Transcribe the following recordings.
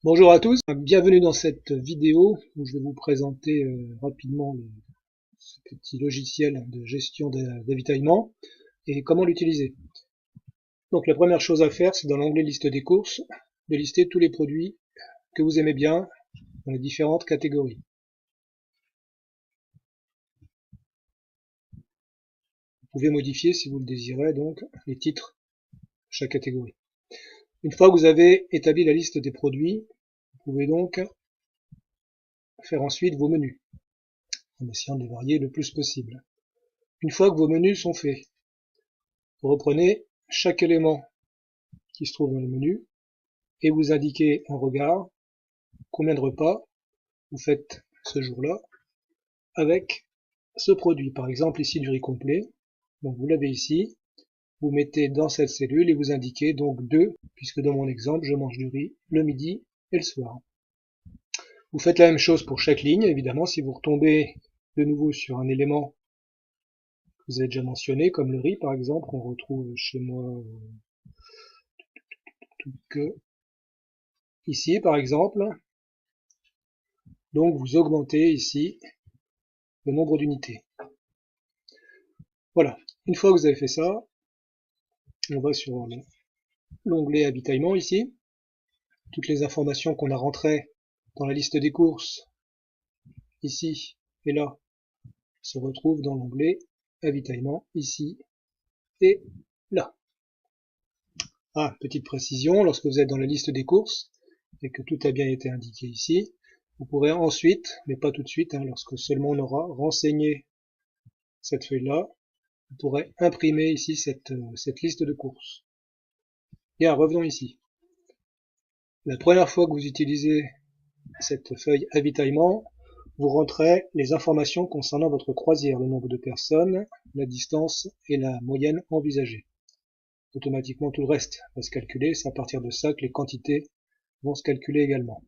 Bonjour à tous, bienvenue dans cette vidéo où je vais vous présenter rapidement ce petit logiciel de gestion d'avitaillement et comment l'utiliser. Donc la première chose à faire, c'est dans l'onglet liste des courses, de lister tous les produits que vous aimez bien dans les différentes catégories. Vous pouvez modifier, si vous le désirez, donc les titres de chaque catégorie. Une fois que vous avez établi la liste des produits, vous pouvez donc faire ensuite vos menus, en essayant de les varier le plus possible. Une fois que vos menus sont faits, vous reprenez chaque élément qui se trouve dans le menu et vous indiquez en regard combien de repas vous faites ce jour-là avec ce produit. Par exemple ici du riz complet, donc vous l'avez ici, vous mettez dans cette cellule et vous indiquez donc 2, puisque dans mon exemple je mange du riz le midi et le soir. Vous faites la même chose pour chaque ligne, évidemment si vous retombez de nouveau sur un élément que vous avez déjà mentionné, comme le riz par exemple, on retrouve chez moi que ici par exemple, donc vous augmentez ici le nombre d'unités. Voilà, une fois que vous avez fait ça, on va sur l'onglet avitaillement ici. Toutes les informations qu'on a rentrées dans la liste des courses, ici et là, se retrouvent dans l'onglet avitaillement, ici et là. Ah, petite précision, lorsque vous êtes dans la liste des courses, et que tout a bien été indiqué ici, vous pourrez ensuite, mais pas tout de suite, lorsque seulement on aura renseigné cette feuille-là, vous pourrez imprimer ici cette liste de courses. Bien, revenons ici. La première fois que vous utilisez cette feuille avitaillement, vous rentrez les informations concernant votre croisière, le nombre de personnes, la distance et la moyenne envisagée. Automatiquement tout le reste va se calculer, c'est à partir de ça que les quantités vont se calculer également.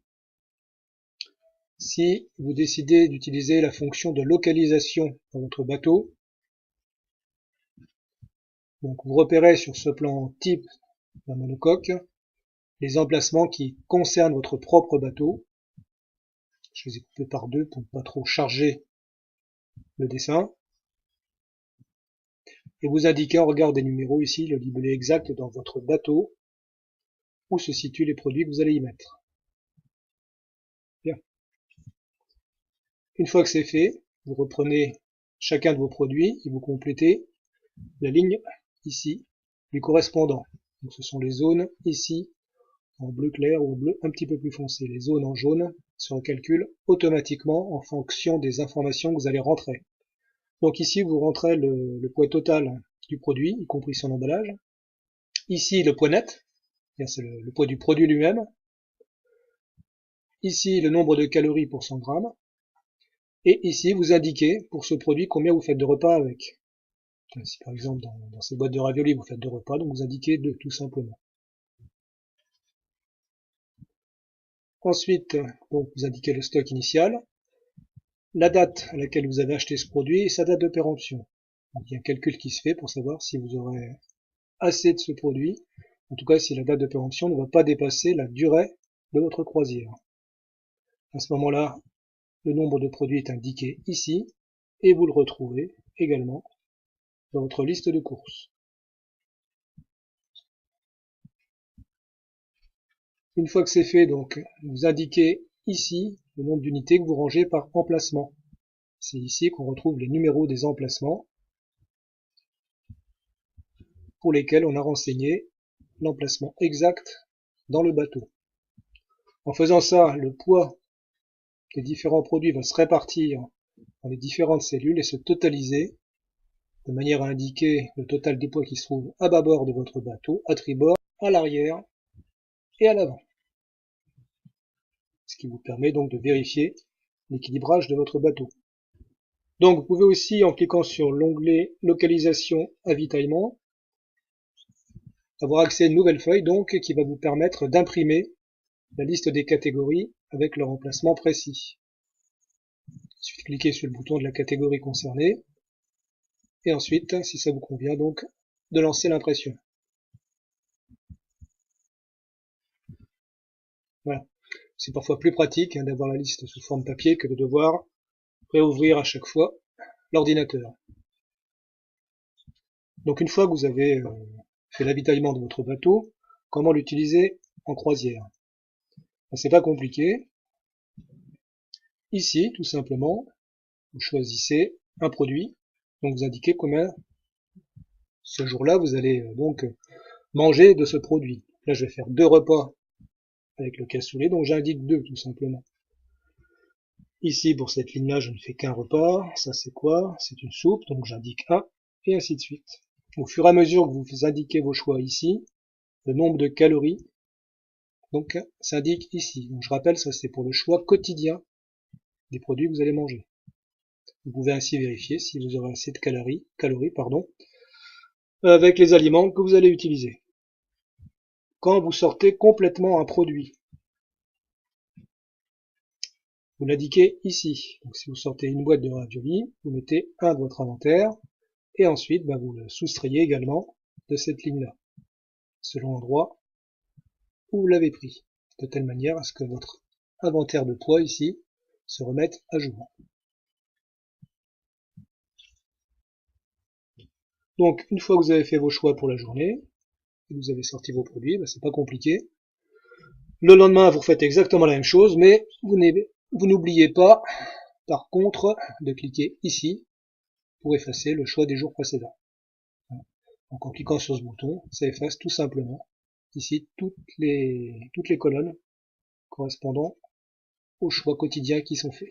Si vous décidez d'utiliser la fonction de localisation dans votre bateau, donc vous repérez sur ce plan type d'un monocoque les emplacements qui concernent votre propre bateau. Je les ai coupés par deux pour ne pas trop charger le dessin. Et vous indiquez en regard des numéros ici le libellé exact dans votre bateau où se situent les produits que vous allez y mettre. Bien. Une fois que c'est fait, vous reprenez chacun de vos produits et vous complétez la ligne ici lui correspondant. Donc ce sont les zones ici en bleu clair ou bleu un petit peu plus foncé. Les zones en jaune se recalculent automatiquement en fonction des informations que vous allez rentrer. Donc ici vous rentrez le poids total du produit, y compris son emballage. Ici le poids net, c'est le poids du produit lui-même. Ici le nombre de calories pour 100 grammes. Et ici vous indiquez pour ce produit combien vous faites de repas avec. Si par exemple dans ces boîtes de raviolis vous faites 2 repas, donc vous indiquez 2 tout simplement. Ensuite, donc, vous indiquez le stock initial, la date à laquelle vous avez acheté ce produit et sa date de péremption. Donc il y a un calcul qui se fait pour savoir si vous aurez assez de ce produit, en tout cas si la date de péremption ne va pas dépasser la durée de votre croisière. À ce moment-là, le nombre de produits est indiqué ici, et vous le retrouvez également dans votre liste de courses. Une fois que c'est fait, donc, vous indiquez ici le nombre d'unités que vous rangez par emplacement. C'est ici qu'on retrouve les numéros des emplacements pour lesquels on a renseigné l'emplacement exact dans le bateau. En faisant ça, le poids des différents produits va se répartir dans les différentes cellules et se totaliser de manière à indiquer le total des poids qui se trouvent à bâbord de votre bateau, à tribord, à l'arrière et à l'avant. Ce qui vous permet donc de vérifier l'équilibrage de votre bateau. Donc vous pouvez aussi, en cliquant sur l'onglet localisation avitaillement, avoir accès à une nouvelle feuille donc qui va vous permettre d'imprimer la liste des catégories avec leur emplacement précis. Il suffit de cliquer sur le bouton de la catégorie concernée et ensuite, si ça vous convient, donc de lancer l'impression. Voilà. c'est parfois plus pratique d'avoir la liste sous forme papier que de devoir réouvrir à chaque fois l'ordinateur. Donc une fois que vous avez fait l'avitaillement de votre bateau, comment l'utiliser en croisière? C'est pas compliqué. Ici, tout simplement, vous choisissez un produit, donc vous indiquez combien ce jour-là vous allez donc manger de ce produit. Là, je vais faire 2 repas avec le cassoulet, donc j'indique 2 tout simplement. Ici, pour cette ligne-là, je ne fais qu'un repas. Ça, c'est quoi? C'est une soupe, donc j'indique 1, et ainsi de suite. Au fur et à mesure que vous indiquez vos choix ici, le nombre de calories donc s'indique ici. Donc je rappelle, ça c'est pour le choix quotidien des produits que vous allez manger. Vous pouvez ainsi vérifier si vous aurez assez de calories avec les aliments que vous allez utiliser. Quand vous sortez complètement un produit, vous l'indiquez ici. Donc si vous sortez une boîte de raviolis, vous mettez 1 de votre inventaire, et ensuite vous le soustrayez également de cette ligne-là, selon l'endroit où vous l'avez pris, de telle manière à ce que votre inventaire de poids ici se remette à jour. Donc une fois que vous avez fait vos choix pour la journée, et que vous avez sorti vos produits, c'est pas compliqué. Le lendemain, vous refaites exactement la même chose, mais vous n'oubliez pas, par contre, de cliquer ici pour effacer le choix des jours précédents. Donc en cliquant sur ce bouton, ça efface tout simplement ici toutes les colonnes correspondant aux choix quotidiens qui sont faits.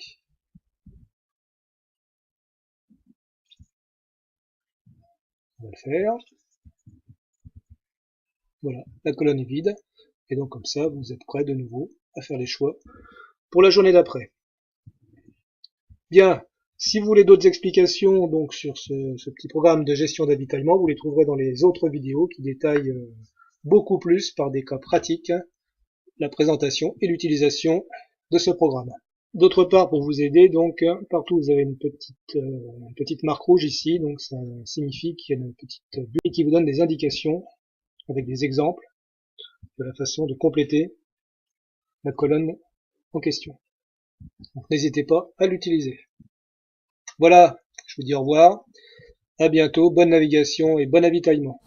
On va le faire. Voilà, la colonne est vide. Et donc comme ça, vous êtes prêt de nouveau à faire les choix pour la journée d'après. Bien, si vous voulez d'autres explications donc sur ce petit programme de gestion d'avitaillement, vous les trouverez dans les autres vidéos qui détaillent beaucoup plus par des cas pratiques la présentation et l'utilisation de ce programme. D'autre part, pour vous aider, donc partout vous avez une petite marque rouge ici, donc ça signifie qu'il y a une petite bulle qui vous donne des indications avec des exemples de la façon de compléter la colonne en question. Donc n'hésitez pas à l'utiliser. Voilà, je vous dis au revoir, à bientôt, bonne navigation et bon avitaillement.